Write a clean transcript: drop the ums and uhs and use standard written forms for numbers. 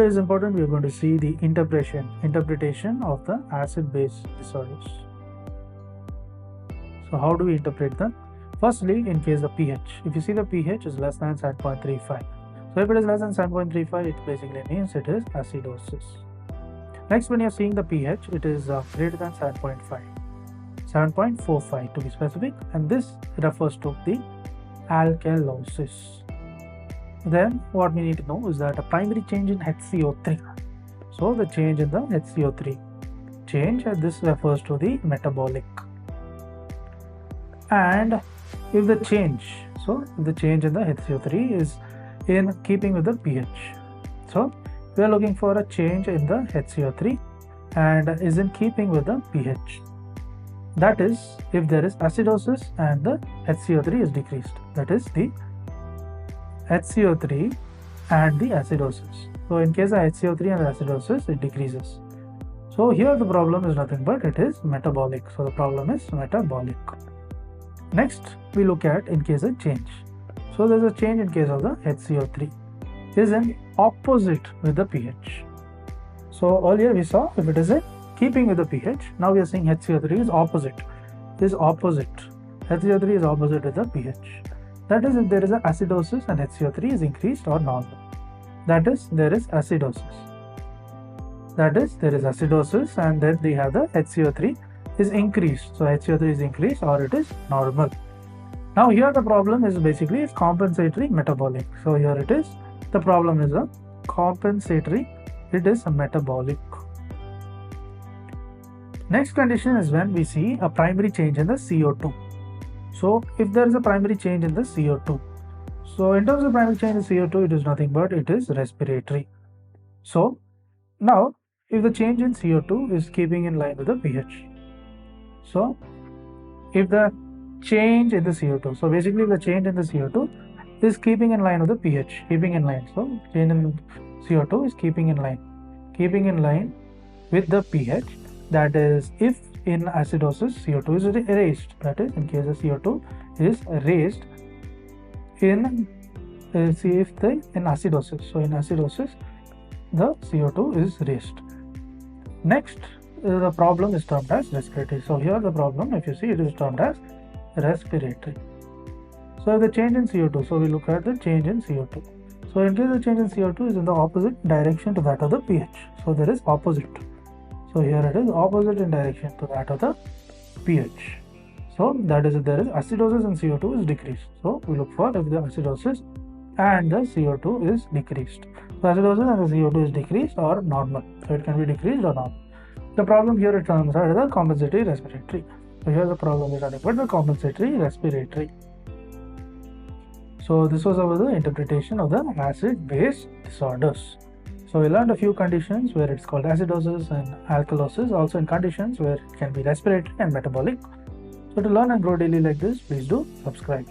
is important. We are going to see the interpretation of the acid-base disorders. So how do we interpret them? Firstly, in case of pH, if you see the pH is less than 7.35. So if it is less than 7.35, it basically means it is acidosis. Next, when you are seeing the pH, it is greater than 7.5, 7.45 to be specific, and this refers to the alkalosis. Then what we need to know is that a primary change in HCO3. So the change in the HCO3 change, this refers to the metabolic. And if the change in the HCO3 is in keeping with the pH. So we are looking for a change in the HCO3 and is in keeping with the pH. That is, if there is acidosis and the HCO3 is decreased. That is the HCO3 and the acidosis. So in case of HCO3 and the acidosis, it decreases. So here the problem is nothing but it is metabolic. So the problem is metabolic. Next, we look at in case of change. So there is a change in case of the HCO3 is in opposite with the pH. So earlier we saw if it is in keeping with the pH. Now we are seeing HCO3 is opposite. HCO3 is opposite with the pH. That is, if there is an acidosis and HCO3 is increased or normal. That is, there is acidosis. And then we have the HCO3 is increased. So HCO3 is increased or it is normal. Now here the problem is basically it's compensatory metabolic. So here it is. The problem is a compensatory. It is a metabolic. Next condition is when we see a primary change in the CO2. So if there is a primary change in the CO2. So in terms of primary change in CO2, it is nothing but it is respiratory. So now if the change in CO2 is keeping in line with the pH. So if the change in the CO2, so basically the change in the CO2 is keeping in line with the pH, So change in CO2 is keeping in line with the pH. That is, if in acidosis CO2 is raised, that is, in case of CO2 is raised in acidosis. So in acidosis, the CO2 is raised. Next, the problem is termed as respiratory. So here the problem, if you see, it is termed as respiratory. So the change in CO2, so we look at the change in CO2. So in case the change in CO2 is in the opposite direction to that of the pH. So there is opposite. So here it is opposite in direction to that of the pH. So that is, if there is acidosis and CO2 is decreased. So we look for if the acidosis and the CO2 is decreased. So acidosis and the CO2 is decreased or normal. So it can be decreased or normal. The problem here it turns out is the compensatory respiratory. So here the problem is nothing but the compensatory respiratory. So this was about the interpretation of the acid-base disorders. So we learned a few conditions where it's called acidosis and alkalosis, also in conditions where it can be respiratory and metabolic. So to learn and grow daily like this, please do subscribe.